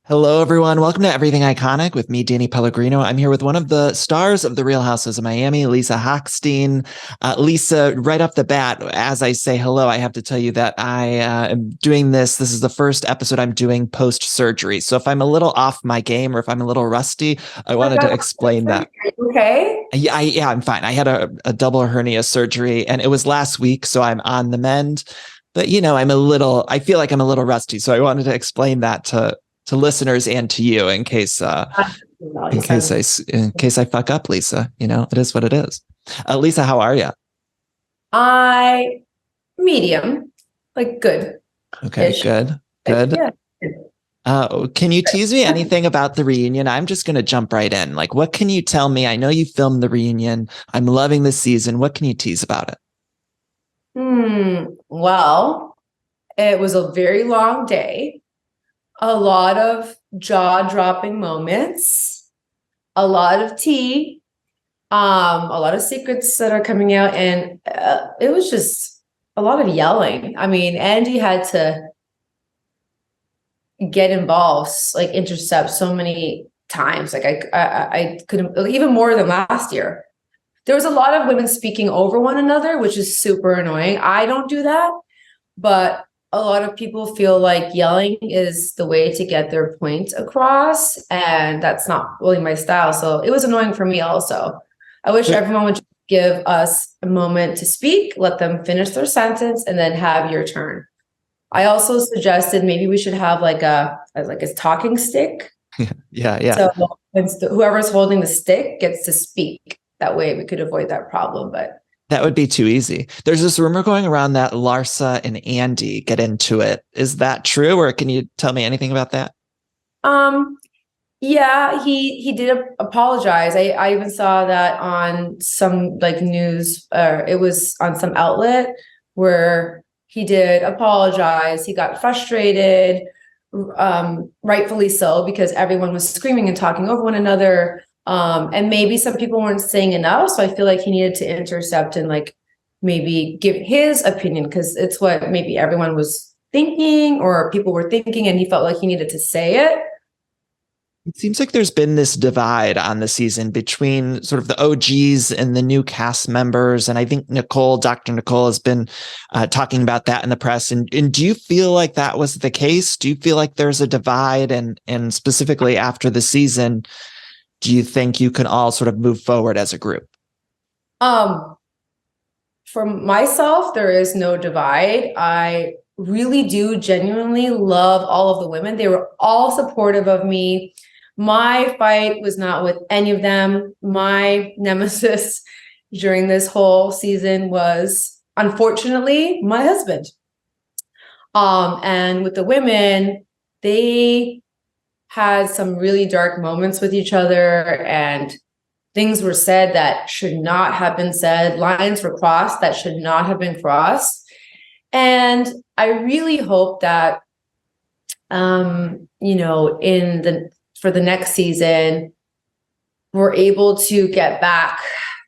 Hello, everyone. Welcome to Everything Iconic with me, Danny Pellegrino. I'm here with one of the stars of the Real Housewives of Miami, Lisa Hochstein. Lisa, right off the bat, as I say hello, I have to tell you that I am doing this. This is the first episode I'm doing post-surgery. So if I'm a little off my game or if I'm a little rusty, I wanted to explain that. Okay. Yeah, I'm fine. I had a double hernia surgery and it was last week, so I'm on the mend. But I feel like I'm a little rusty. So I wanted to explain that to listeners and to you in case in case I fuck up, Lisa. It is what it is. Lisa, how are you? I medium, like good Okay, ish. good, Like, good. yeah. Can you tease me anything about the reunion? I'm just going to jump right in. Like, what can you tell me? I know you filmed the reunion. I'm loving this season. What can you tease about it? Well, it was a very long day, a lot of jaw-dropping moments, a lot of tea, a lot of secrets that are coming out, and it was just a lot of yelling. I mean, Andy had to get involved, like intercept so many times. Like I couldn't, even more than last year. There was a lot of women speaking over one another, which is super annoying. I don't do that, but a lot of people feel like yelling is the way to get their point across, and that's not really my style. So it was annoying for me also. I wish everyone would give us a moment to speak, let them finish their sentence, and then have your turn. I also suggested maybe we should have like a talking stick. Yeah. So whoever's holding the stick gets to speak. That way we could avoid that problem. But That would be too easy. There's this rumor going around that Larsa and Andy get into it. Is that true, or can you tell me anything about that? Yeah, he did apologize. I even saw that on some like news, it was on some outlet where he did apologize. He got frustrated, rightfully so, because everyone was screaming and talking over one another. And maybe some people weren't saying enough. So I feel like he needed to intercept and like maybe give his opinion, because it's what maybe everyone was thinking or people were thinking, and he felt like he needed to say it. It seems like there's been this divide on the season between sort of the OGs and the new cast members. And I think Dr. Nicole has been talking about that in the press. And do you feel like that was the case? Do you feel like there's a divide? And specifically after the season, do you think you can all sort of move forward as a group? For myself, there is no divide. I really do genuinely love all of the women. They were all supportive of me. My fight was not with any of them. My nemesis during this whole season was, unfortunately, my husband. And with the women, they had some really dark moments with each other, and things were said that should not have been said. Lines were crossed that should not have been crossed. And I really hope that, for the next season, we're able to get back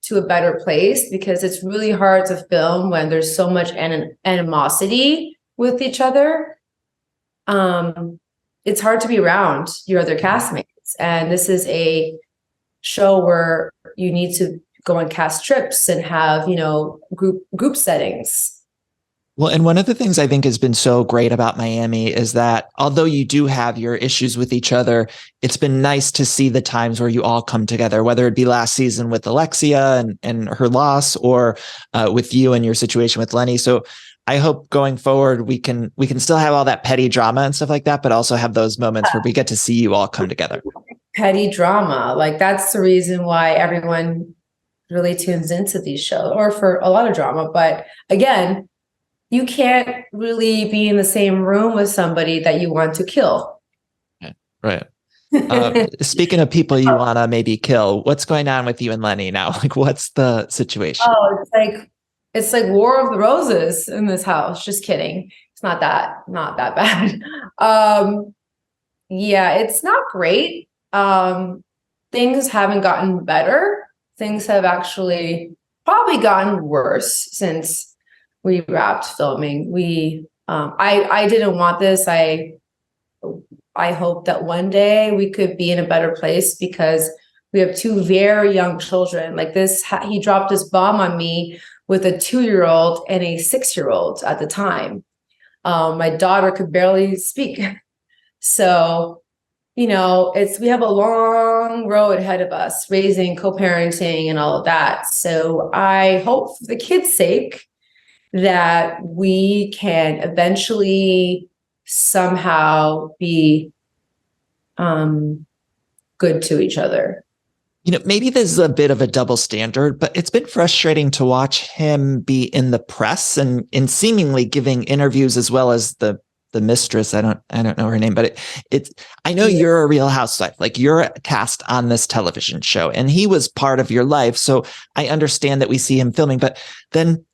to a better place, because it's really hard to film when there's so much animosity with each other. It's hard to be around your other castmates. And this is a show where you need to go on cast trips and have, group settings. Well, and one of the things I think has been so great about Miami is that although you do have your issues with each other, it's been nice to see the times where you all come together, whether it be last season with Alexia and her loss, or with you and your situation with Lenny. So I hope going forward, we can still have all that petty drama and stuff like that, but also have those moments where we get to see you all come together. Petty drama. Like, that's the reason why everyone really tunes into these shows, or for a lot of drama. But again, you can't really be in the same room with somebody that you want to kill. Right. Speaking of people you want to maybe kill, what's going on with you and Lenny now? Like, what's the situation? Oh, it's like War of the Roses in this house. Just kidding. It's not that bad. Yeah, it's not great. Things haven't gotten better. Things have actually probably gotten worse since we wrapped filming. I didn't want this. I hope that one day we could be in a better place because we have two very young children. Like this, he dropped this bomb on me with a 2-year-old and a 6-year-old at the time. My daughter could barely speak. So, we have a long road ahead of us, raising, co-parenting and all of that. So I hope for the kids' sake that we can eventually somehow be good to each other. Maybe this is a bit of a double standard, but it's been frustrating to watch him be in the press and seemingly giving interviews, as well as the mistress. I don't know her name, but I know you're a Real Housewife, like you're cast on this television show, and he was part of your life. So I understand that we see him filming, but then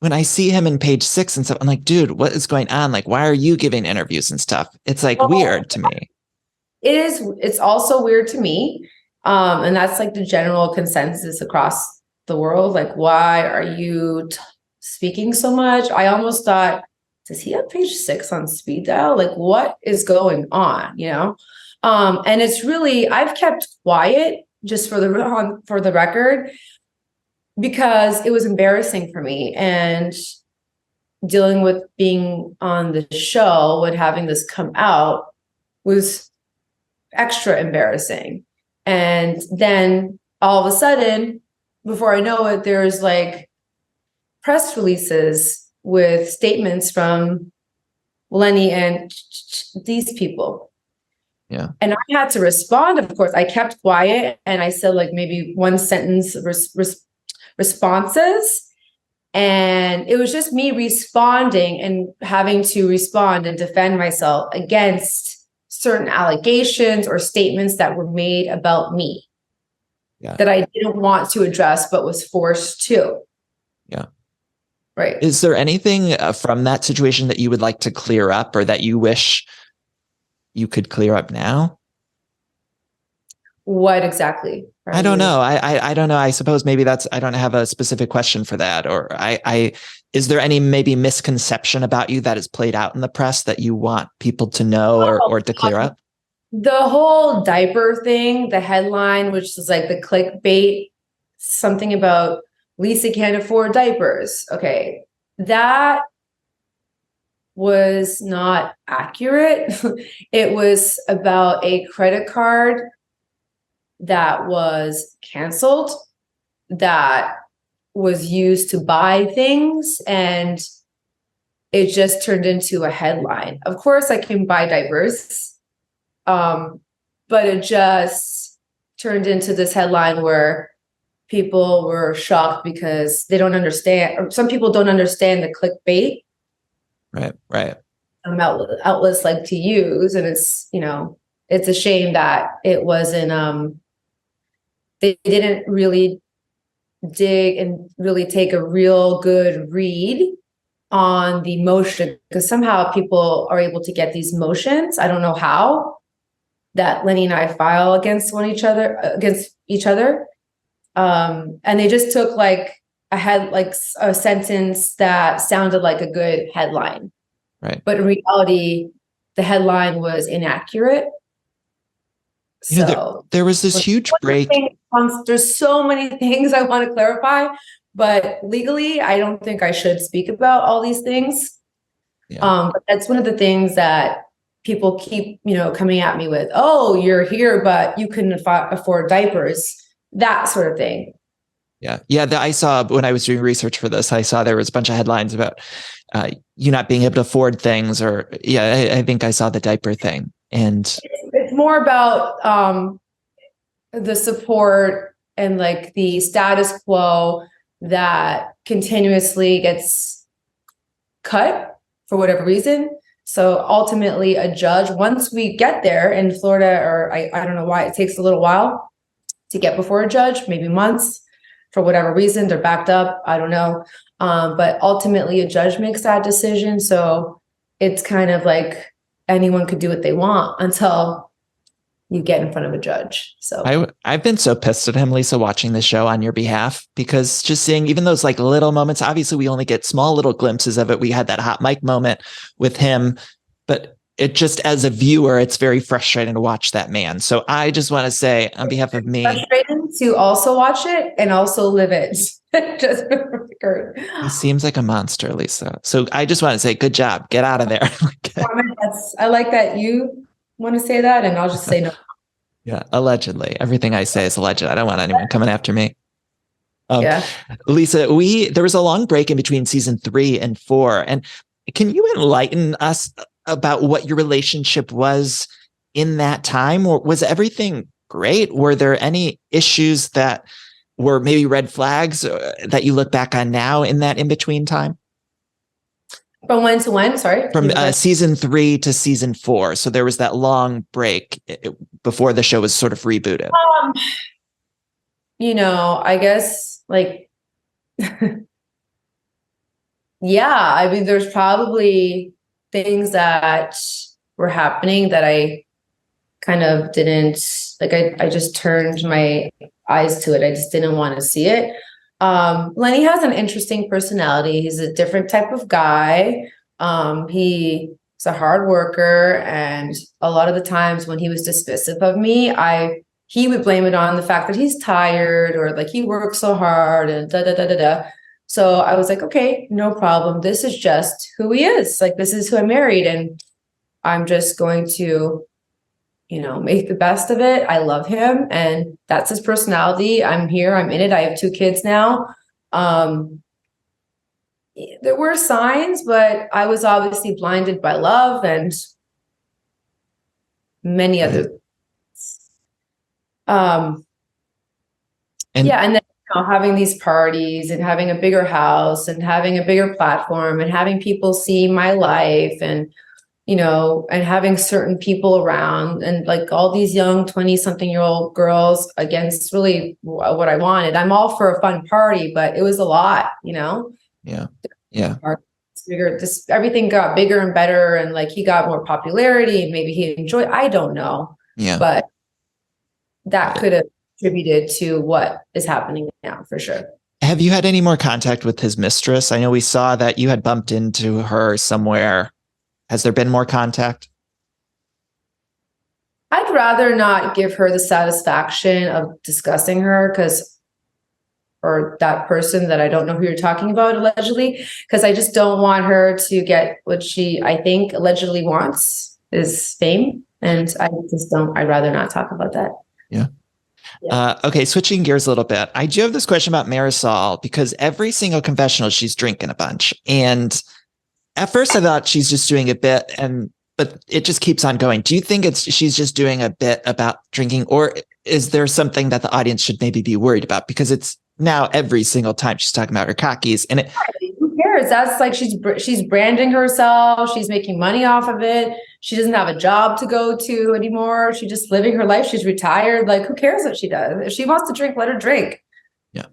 when I see him in Page 6 and stuff, I'm like, dude, what is going on? Like, why are you giving interviews and stuff? It's like weird to me. It's also weird to me. And that's like the general consensus across the world. Like, why are you speaking so much? I almost thought, does he have Page 6 on speed dial? Like, what is going on? And it's really, I've kept quiet just for the record, because it was embarrassing for me, and dealing with being on the show and having this come out was extra embarrassing. And then all of a sudden, before I know it, there's like press releases with statements from Lenny and these people. Yeah. And I had to respond. Of course, I kept quiet and I said like maybe one sentence responses. And it was just me responding and having to respond and defend myself against certain allegations or statements that were made about me that I didn't want to address, but was forced to. Yeah. Right. Is there anything from that situation that you would like to clear up, or that you wish you could clear up now? What exactly? I don't know. I don't know. I suppose maybe I don't have a specific question for that. Or is there any maybe misconception about you that is played out in the press that you want people to know or to clear up? The whole diaper thing, the headline, which is like the clickbait, something about Lisa can't afford diapers. Okay. That was not accurate. It was about a credit card that was canceled, that was used to buy things, and it just turned into a headline. Of course, I can buy diapers, but it just turned into this headline where people were shocked because they don't understand, or some people don't understand the clickbait. Right. Outlets like to use, and it's it's a shame that it wasn't. They didn't really dig and really take a real good read on the motion, because somehow people are able to get these motions. I don't know how, that Lenny and I file against each other. And they just took like a sentence that sounded like a good headline. Right. But in reality, the headline was inaccurate. So there was this huge break. There's so many things I want to clarify, but legally, I don't think I should speak about all these things. Yeah. But that's one of the things that people keep, coming at me with. Oh, you're here, but you couldn't afford diapers, that sort of thing. Yeah. I saw, when I was doing research for this, I saw there was a bunch of headlines about you not being able to afford things, or I think I saw the diaper thing. And it's more about the support and like the status quo that continuously gets cut for whatever reason. So ultimately a judge, once we get there in Florida, or I don't know why it takes a little while to get before a judge, maybe months, for whatever reason, they're backed up. I don't know. But ultimately a judge makes that decision. So it's kind of like anyone could do what they want until you get in front of a judge. So I've been so pissed at him, Lisa, watching the show on your behalf, because just seeing even those like little moments, obviously we only get small little glimpses of it. We had that hot mic moment with him, but it just, as a viewer, it's very frustrating to watch that man. So I just want to say, on behalf of me, frustrating to also watch it and also live it. Just for the record. He seems like a monster, Lisa. So I just want to say, good job. Get out of there. I like that you want to say that, and I'll just say no. Yeah, allegedly. Everything I say is alleged. I don't want anyone coming after me. Yeah. Lisa, there was a long break in between season 3 and 4. And can you enlighten us about what your relationship was in that time? Or was everything great? Were there any issues that were maybe red flags that you look back on now in that in-between time? From when to when? Sorry. From season 3 to season 4. So there was that long break before the show was sort of rebooted. I guess like, yeah, I mean, there's probably things that were happening that I kind of didn't like. I just turned my eyes to it. I just didn't want to see it. Lenny has an interesting personality. He's a different type of guy. He's a hard worker, and a lot of the times when he was dismissive of me, he would blame it on the fact that he's tired or like he works so hard and da da da da da. So I was like, okay, no problem. This is just who he is. Like, this is who I married, and I'm just going to, make the best of it. I love him, and that's his personality. I'm here. I'm in it. I have 2 kids now. There were signs, but I was obviously blinded by love and many other things. And then having these parties and having a bigger house and having a bigger platform and having people see my life and and having certain people around and like all these young 20-something-year-old girls against really what I wanted. I'm all for a fun party, but it was a lot, Yeah. Bigger, just everything got bigger and better, and like he got more popularity and maybe he enjoyed, I don't know. Yeah. But that could have contributed to what is happening now for sure. Have you had any more contact with his mistress? I know we saw that you had bumped into her somewhere. Has there been more contact? I'd rather not give her the satisfaction of discussing her or that person that I don't know who you're talking about allegedly, because I just don't want her to get what she, I think, allegedly wants, is fame. And I'd rather not talk about that. Yeah. Okay, switching gears a little bit. I do have this question about Marisol, because every single confessional, she's drinking a bunch. And at first I thought she's just doing a bit, but it just keeps on going. Do you think she's just doing a bit about drinking, or is there something that the audience should maybe be worried about? Because it's now every single time she's talking about her cockies, and who cares? That's like she's branding herself. She's making money off of it. She doesn't have a job to go to anymore. She's just living her life. She's retired. Like, who cares what she does? If she wants to drink, let her drink. Yeah.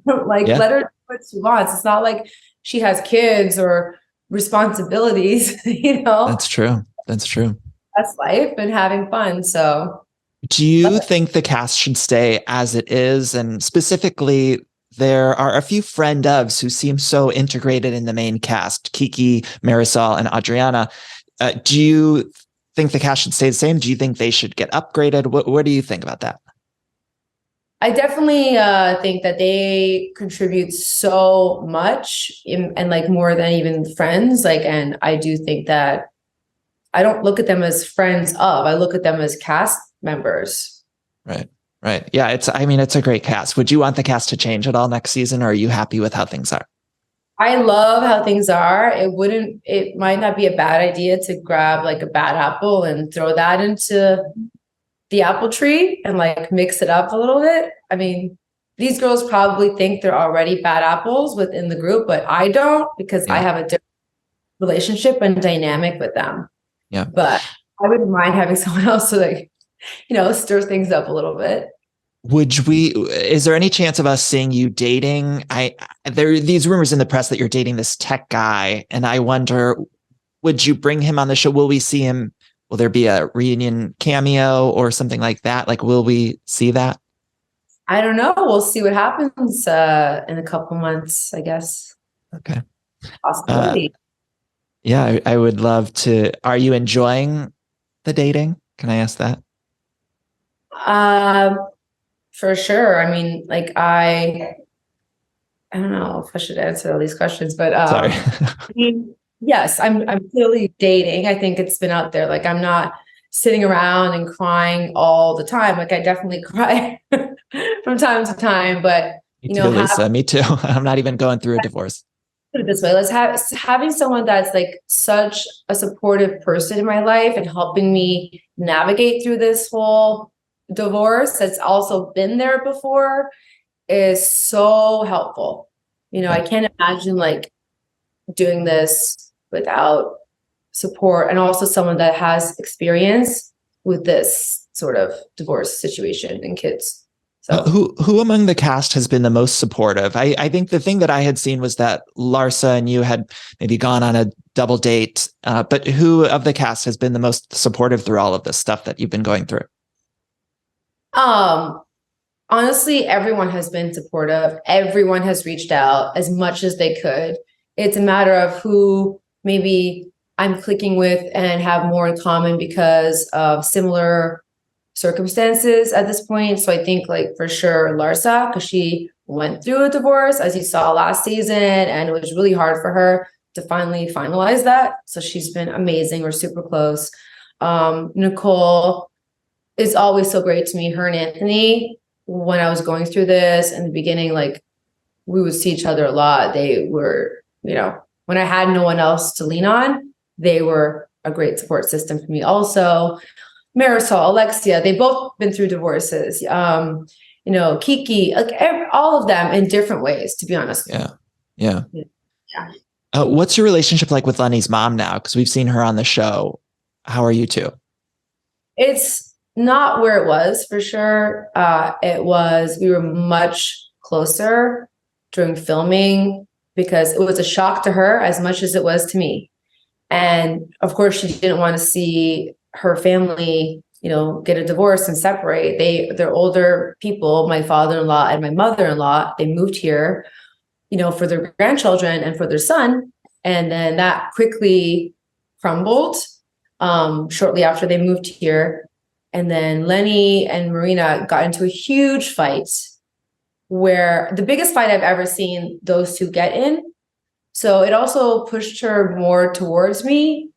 Let her do what she wants. It's not like she has kids or responsibilities, That's true. That's life and having fun. So do you think the cast should stay as it is? And specifically, there are a few friend ofs who seem so integrated in the main cast: Kiki, Marisol, and Adriana. Do you think the cast should stay the same? Do you think they should get upgraded? What do you think about that? I definitely think that they contribute so much and like more than even friends. Like, and I do think that I don't look at them as friends of, I look at them as cast members. Right. Yeah. It's a great cast. Would you want the cast to change at all next season, or are you happy with how things are? I love how things are. It might not be a bad idea to grab like a bad apple and throw that into the apple tree and like mix it up a little bit. I mean, these girls probably think they're already bad apples within the group, but I don't, because I have a different relationship and dynamic with them. Yeah. But I wouldn't mind having someone else to like, stir things up a little bit. Is there any chance of us seeing you dating? There are these rumors in the press that you're dating this tech guy, and I wonder, would you bring him on the show? Will we see him? Will there be a reunion cameo or something like that? Like, will we see that? I don't know. We'll see what happens in a couple months, I guess. Okay. Possibility. Yeah, I would love to. Are you enjoying the dating? Can I ask that? Um, for sure. I mean, like I don't know if I should answer all these questions, but Sorry. I mean, yes, I'm clearly dating. I think it's been out there. Like I'm not sitting around and crying all the time. Like I definitely cry from time to time, but Me you too, know, Lisa. Me too. I'm not even going through a divorce. put it this way, let's have having someone that's like such a supportive person in my life and helping me navigate through this whole divorce that's also been there before is so helpful. You know, I Yeah. can't imagine like doing this without support and also someone that has experience with this sort of divorce situation and kids. So, Who among the cast has been the most supportive? I think the thing that I had seen was that Larsa and you had maybe gone on a double date, but who of the cast has been the most supportive through all of this stuff that you've been going through? um, honestly, everyone has been supportive. Everyone has reached out as much as they could. It's a matter of who maybe I'm clicking with and have more in common because of similar circumstances at this point. So I think like for sure Larsa, because she went through a divorce as you saw last season, and it was really hard for her to finally finalize that. So she's been amazing. We're super close. Nicole is always so great to me. Her and Anthony, when I was going through this in the beginning, like we would see each other a lot. They were, you know, when I had no one else to lean on, they were a great support system for me. Also, Marisol, Alexia, they both been through divorces. You know, Kiki, like all of them in different ways, to be honest. Yeah. Yeah. Yeah. What's your relationship like with Lenny's mom now? Because we've seen her on the show. How are you two? It's not where it was for sure. We were much closer during filming because it was a shock to her as much as it was to me. And of course, she didn't want to see her family, you know, get a divorce and separate. They're older people, my father-in-law and my mother-in-law. They moved here, you know, for their grandchildren and for their son. And then that quickly crumbled shortly after they moved here. And then Lenny and Marina got into a huge fight where the biggest fight I've ever seen those two get in. So it also pushed her more towards me.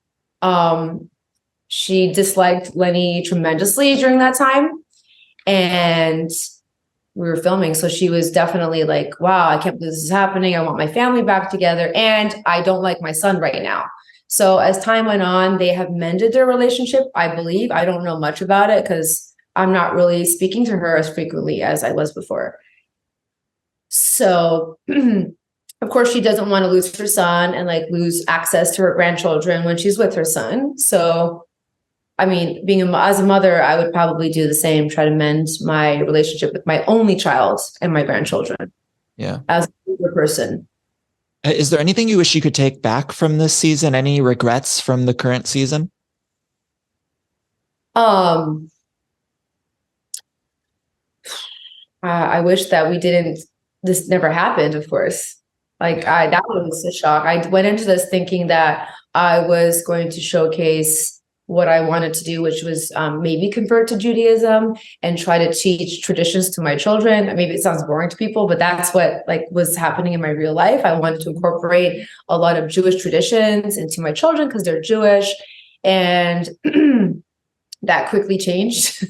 She disliked Lenny tremendously during that time. And we were filming. So she was definitely like, wow, I can't believe this is happening. I want my family back together. And I don't like my son right now. So as time went on, they have mended their relationship, I believe. I don't know much about it because I'm not really speaking to her as frequently as I was before. So of course, she doesn't want to lose her son and like lose access to her grandchildren when she's with her son. So, I mean, as a mother, I would probably do the same, try to mend my relationship with my only child and my grandchildren. Yeah. As a person. Is there anything you wish you could take back from this season? Any regrets from the current season? I wish that this never happened, of course. That was a shock. I went into this thinking that I was going to showcase what I wanted to do, which was maybe convert to Judaism and try to teach traditions to my children. Maybe it sounds boring to people, but that's what was happening in my real life. I wanted to incorporate a lot of Jewish traditions into my children because they're Jewish. And that quickly changed.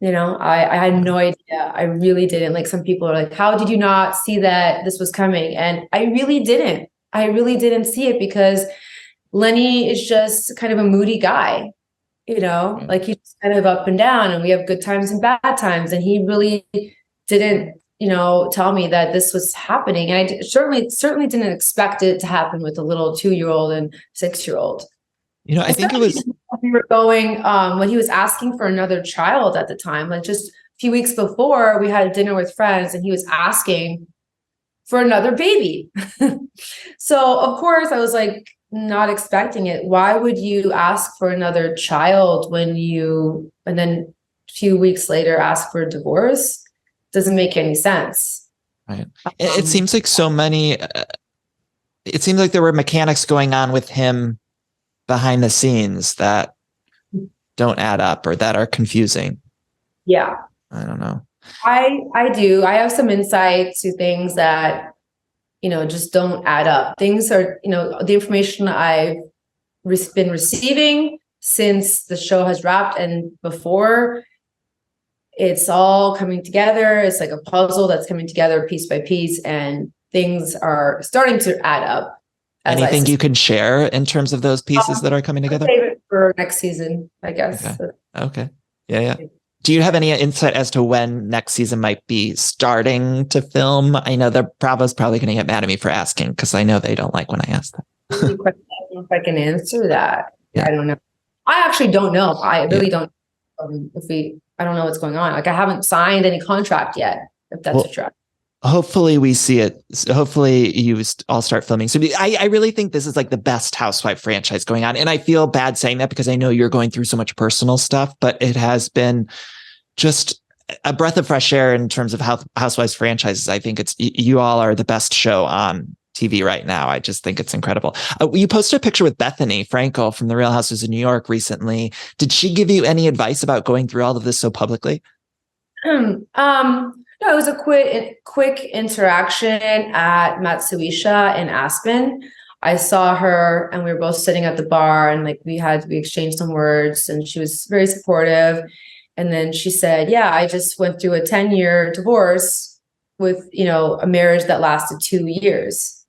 You know, I had no idea. I really didn't. Like some people are like, how did you not see that this was coming? And I really didn't. I really didn't see it because Lenny is just kind of a moody guy, you know, like he's kind of up and down and we have good times and bad times. And he really didn't, you know, tell me that this was happening. And I certainly didn't expect it to happen with a little 2-year-old and 6-year-old. You know, I think it was We were going when he was asking for another child at the time, like just a few weeks before we had dinner with friends and he was asking for another baby. So of course I was like not expecting it. Why would you ask for another child and then a few weeks later ask for a divorce? Doesn't make any sense. right. It seems like so many it seems like there were mechanics going on with him behind the scenes that don't add up or that are confusing. Yeah. I don't know. I do. I have some insight to things that, just don't add up. Things are, the information I've been receiving since the show has wrapped and before, it's all coming together. It's like a puzzle that's coming together piece by piece, and things are starting to add up. Anything you can share in terms of those pieces that are coming together? Save it for next season, I guess. Okay. Yeah. Do you have any insight as to when next season might be starting to film? I know Bravo's probably going to get mad at me for asking because I know they don't like when I ask that. I don't know if I can answer that. Yeah. I don't know. I actually don't know. I really don't. I don't know what's going on. Like I haven't signed any contract yet, if that's a track. Hopefully we see it. Hopefully you all start filming. So I really think this is like the best Housewife franchise going on. And I feel bad saying that because I know you're going through so much personal stuff, but it has been just a breath of fresh air in terms of Housewives franchises. I think you all are the best show on TV right now. I just think it's incredible. You posted a picture with Bethany Frankel from the Real Housewives of New York recently. Did she give you any advice about going through all of this so publicly? No, it was a quick interaction at Matsuisha in Aspen. I saw her and we were both sitting at the bar and like we exchanged some words and she was very supportive. And then she said, yeah, I just went through a 10-year divorce with, a marriage that lasted 2 years.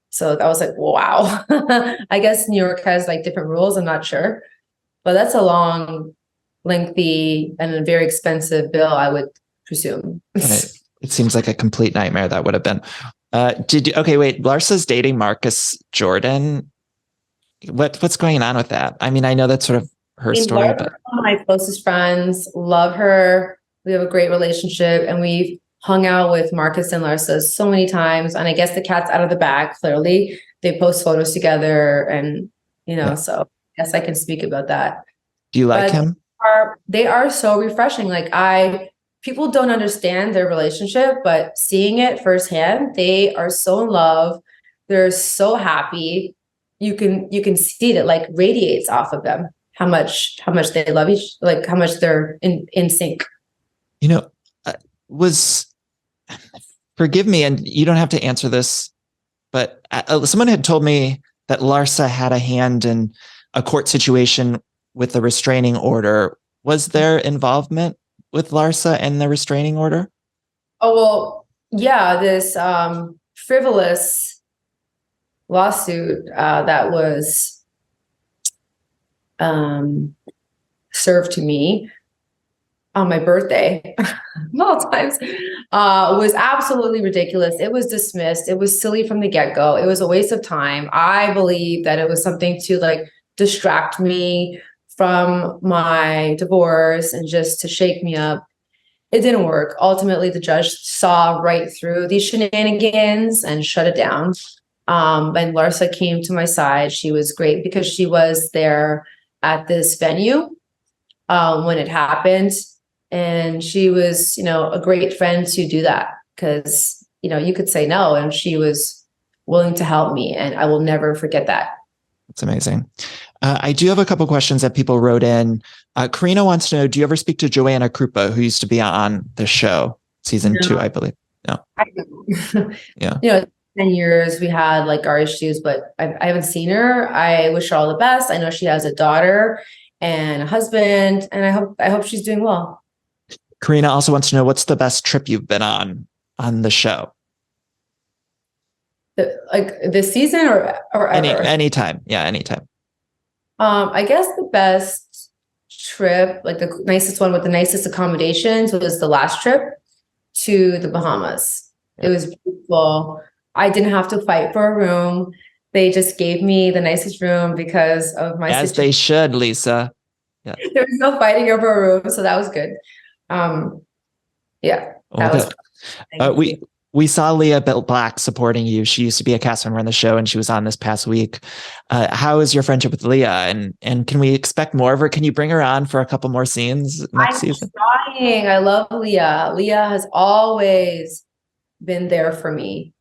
So I was like, wow. I guess New York has like different rules. I'm not sure, but that's a long, lengthy and a very expensive bill, I would presume. It seems like a complete nightmare that would have been. Larsa's dating Marcus Jordan. What's going on with that? I mean, I know that's sort of her story, but one of my closest friends, love her. We have a great relationship and we've hung out with Marcus and Larsa so many times. And I guess the cat's out of the bag, clearly. They post photos together and, so I guess I can speak about that. Do you like him? They are so refreshing. People don't understand their relationship, but seeing it firsthand, they are so in love. They're so happy. You can see it like radiates off of them. How much they love how much they're in sync. Forgive me, and you don't have to answer this, but someone had told me that Larsa had a hand in a court situation with the restraining order. Was there involvement with Larsa and the restraining order? Oh, well, yeah, this frivolous lawsuit that was served to me on my birthday multiple times was absolutely ridiculous. It was dismissed. It was silly from the get-go. It was a waste of time. I believe that it was something to distract me from my divorce and just to shake me up. It didn't work. Ultimately, the judge saw right through these shenanigans and shut it down. And Larsa came to my side. She was great because she was there at this venue when it happened. And she was, a great friend to do that because, you could say no. And she was willing to help me. And I will never forget that. That's amazing. I do have a couple questions that people wrote in. Karina wants to know, do you ever speak to Joanna Krupa, who used to be on the show, season 2, I believe? No. I don't. Yeah. 10 years we had our issues, but I haven't seen her. I wish her all the best. I know she has a daughter and a husband, and I hope she's doing well. Karina also wants to know, what's the best trip you've been on the show? This season or ever? Anytime. Yeah, anytime. I guess the best trip, the nicest one with the nicest accommodations, was the last trip to the Bahamas. Yeah. It was beautiful. I didn't have to fight for a room. They just gave me the nicest room because of my situation. They should, Lisa. Yeah. There was no fighting over a room, so that was good. Yeah. That was we saw Leah Black supporting you. She used to be a cast member on the show and she was on this past week. How is your friendship with Leah? And can we expect more of her? Can you bring her on for a couple more scenes next season? Trying. I love Leah. Leah has always been there for me.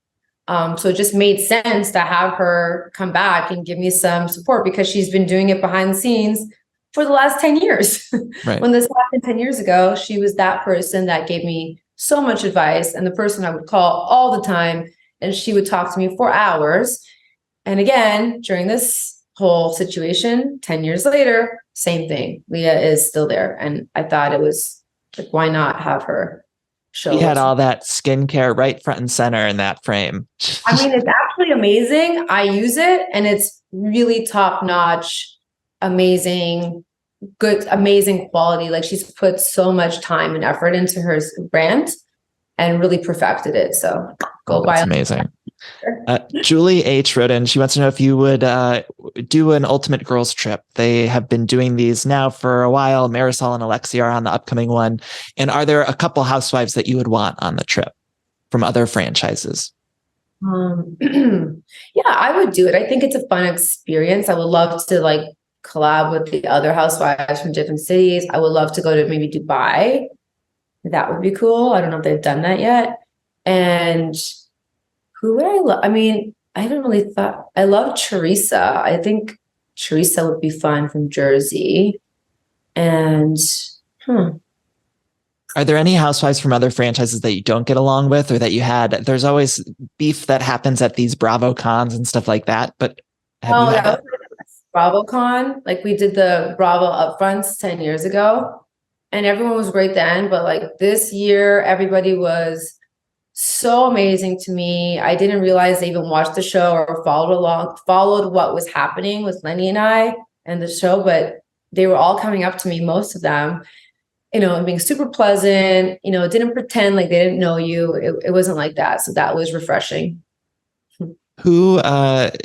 So it just made sense to have her come back and give me some support because she's been doing it behind the scenes for the last 10 years. Right. When this happened 10 years ago, she was that person that gave me so much advice and the person I would call all the time. And she would talk to me for hours. And again, during this whole situation, 10 years later, same thing. Leah is still there. And I thought it was like, why not have her show? She had all that skincare right front and center in that frame. I mean, it's actually amazing. I use it and it's really top notch, amazing, good, amazing quality. Like she's put so much time and effort into her brand and really perfected it. So go buy it. Amazing. Julie H. wrote in, she wants to know if you would do an ultimate girls trip. They have been doing these now for a while. Marisol and Alexia are on the upcoming one. And are there a couple housewives that you would want on the trip from other franchises? Yeah, I would do it. I think it's a fun experience. I would love to like collab with the other housewives from different cities. I would love to go to maybe Dubai. That would be cool. I don't know if they've done that yet. And who would I love? I mean, I haven't really thought. I love Teresa. I think Teresa would be fun from Jersey. And are there any housewives from other franchises that you don't get along with or that you had? There's always beef that happens at these Bravo cons and stuff like that. But have you had that was BravoCon. Like we did the Bravo upfronts 10 years ago. And everyone was great then. But like this year, everybody was so amazing to me. I didn't realize they even watched the show or followed what was happening with Lenny and I and the show, but they were all coming up to me, most of them, you know, and being super pleasant, you know, didn't pretend like they didn't know you. It wasn't like that. So that was refreshing. Who,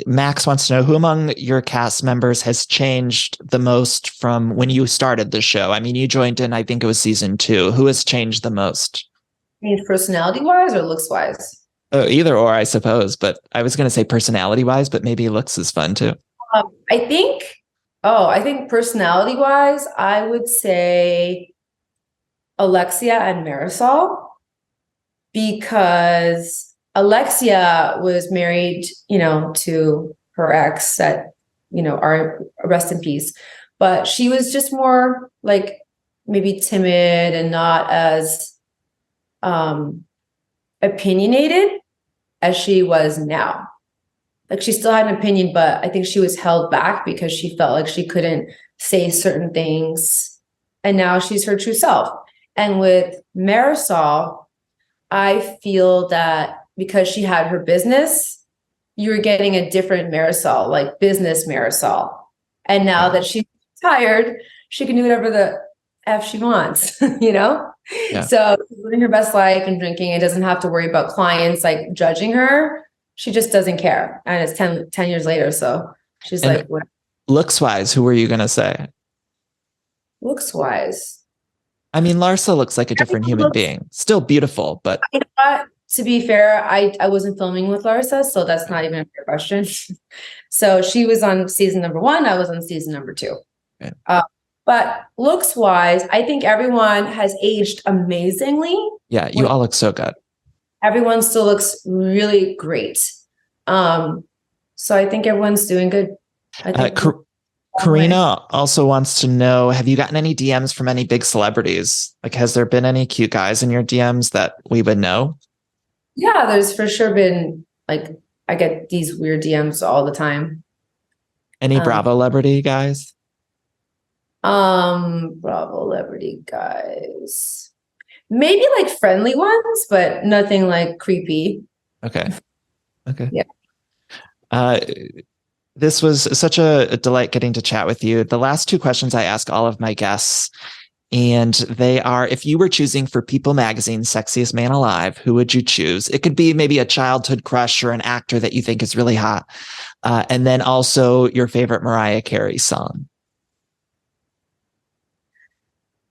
Max wants to know, who among your cast members has changed the most from when you started the show? I mean, you joined in, I think it was season 2. Who has changed the most? Personality-wise or looks-wise? Oh, either or, I suppose. But I was going to say personality-wise, but maybe looks is fun too. I think personality-wise, I would say Alexia and Marisol, because Alexia was married, you know, to her ex that, you know, are rest in peace. But she was just more like maybe timid and not as opinionated as she was now. Like she still had an opinion, but I think she was held back because she felt like she couldn't say certain things. And now she's her true self. And with Marisol, I feel that because she had her business, you were getting a different Marisol, like business Marisol. And now that she's retired, she can do whatever the F she wants, you know? Yeah. So she's living her best life and drinking and doesn't have to worry about clients like judging her. She just doesn't care. And it's 10 years later. So she's and like, what? Looks wise, who were you going to say? Looks wise. I mean, Larsa looks like a different human being. Still beautiful, but. You know what? To be fair, I wasn't filming with Larsa, so that's not even a fair question. So she was on season number 1. I was on season number 2. Okay. But looks wise, I think everyone has aged amazingly. Yeah, you all look so good. Everyone still looks really great. So I think everyone's doing good. Karina also wants to know, have you gotten any DMs from any big celebrities? Like, has there been any cute guys in your DMs that we would know? Yeah, there's for sure been, like, I get these weird DMs all the time. Any Bravo celebrity guys? Bravo celebrity guys. Maybe like friendly ones, but nothing like creepy. Okay. Yeah. This was such a delight getting to chat with you. The last 2 questions I ask all of my guests, and they are, if you were choosing for People Magazine's Sexiest Man Alive, who would you choose? It could be maybe a childhood crush or an actor that you think is really hot. And then also your favorite Mariah Carey song.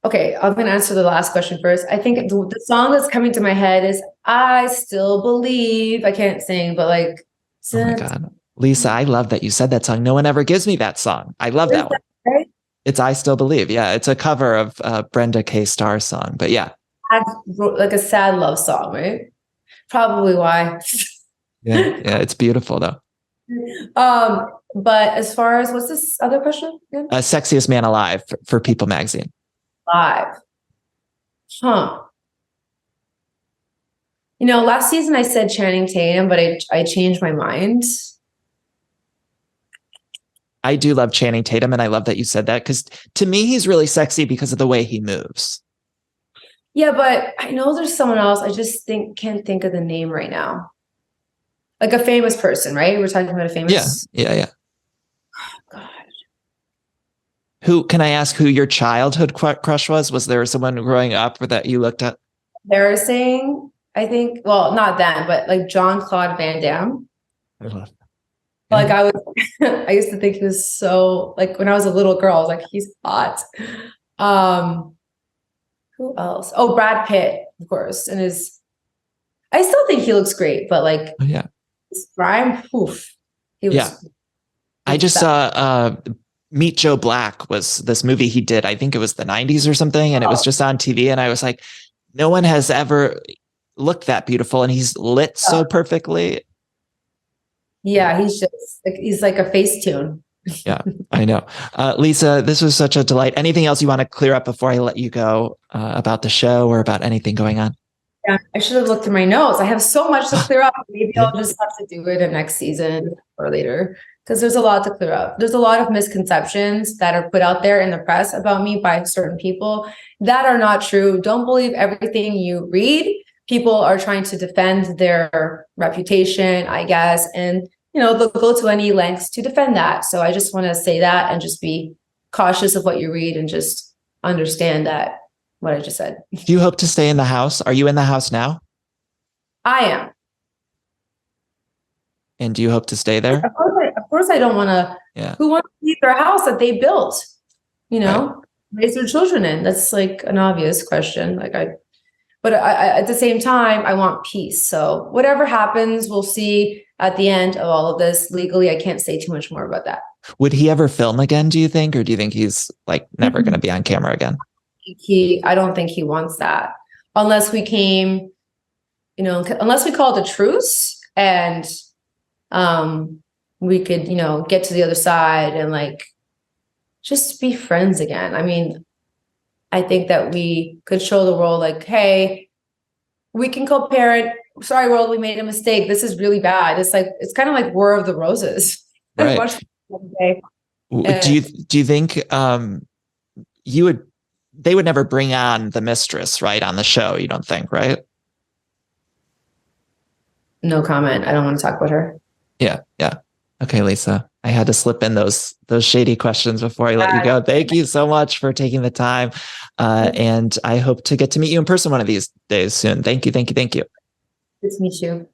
Okay, I'm going to answer the last question first. I think the song that's coming to my head is I Still Believe. I can't sing, but like. Oh my God. Lisa, I love that you said that song. No one ever gives me that song. I love that one. Right? It's I Still Believe. Yeah, it's a cover of Brenda K. Starr's song, but yeah. Like a sad love song, right? Probably why. Yeah, it's beautiful though. But as far as what's this other question again? Sexiest man alive for People magazine. Live. Huh. You know, last season I said Channing Tatum, but I changed my mind. I do love Channing Tatum, and I love that you said that, because to me, he's really sexy because of the way he moves. Yeah, but I know there's someone else. I just can't think of the name right now. Like a famous person, right? We're talking about a famous. Yeah. God. Who, can I ask who your childhood crush was? Was there someone growing up that you looked at? Embarrassing, I think. Well, not then, but like Jean-Claude Van Damme. Like I was, I used to think he was so, like when I was a little girl, I was like, he's hot. Who else? Oh, Brad Pitt, of course. And I still think he looks great, but like, his prime, poof. He was. I just saw Meet Joe Black was this movie he did. I think it was the 90s or something. And it was just on TV. And I was like, no one has ever looked that beautiful. And he's lit so perfectly. Yeah, he's like a Facetune. Yeah, I know. Lisa, this was such a delight. Anything else you want to clear up before I let you go about the show or about anything going on? Yeah, I should have looked through my notes. I have so much to clear up. Maybe I'll just have to do it in next season or later, because there's a lot to clear up. There's a lot of misconceptions that are put out there in the press about me by certain people that are not true. Don't believe everything you read. People are trying to defend their reputation, I guess, and they'll go to any lengths to defend that. So I just want to say that and just be cautious of what you read and just understand that what I just said. Do you hope to stay in the house? Are you in the house now? I am. And do you hope to stay there? Of course I don't want to. Yeah. Who wants to leave their house that they built? Raise their children in. That's like an obvious question. But at the same time, I want peace. So whatever happens, we'll see at the end of all of this. Legally, I can't say too much more about that. Would he ever film again, do you think? Or do you think he's like never going to be on camera again? I don't think he wants that. Unless we came, unless we called a truce and we could, get to the other side and like just be friends again. I mean, I think that we could show the world like, hey, we can co-parent. Sorry, world, we made a mistake. This is really bad. It's kind of like War of the Roses. Right. Do you think they would never bring on the mistress, right, on the show? You don't think, right? No comment. I don't want to talk about her. Yeah. Okay, Lisa. I had to slip in those shady questions before I let you go. Thank you so much for taking the time. And I hope to get to meet you in person one of these days soon. Thank you. Good to meet you.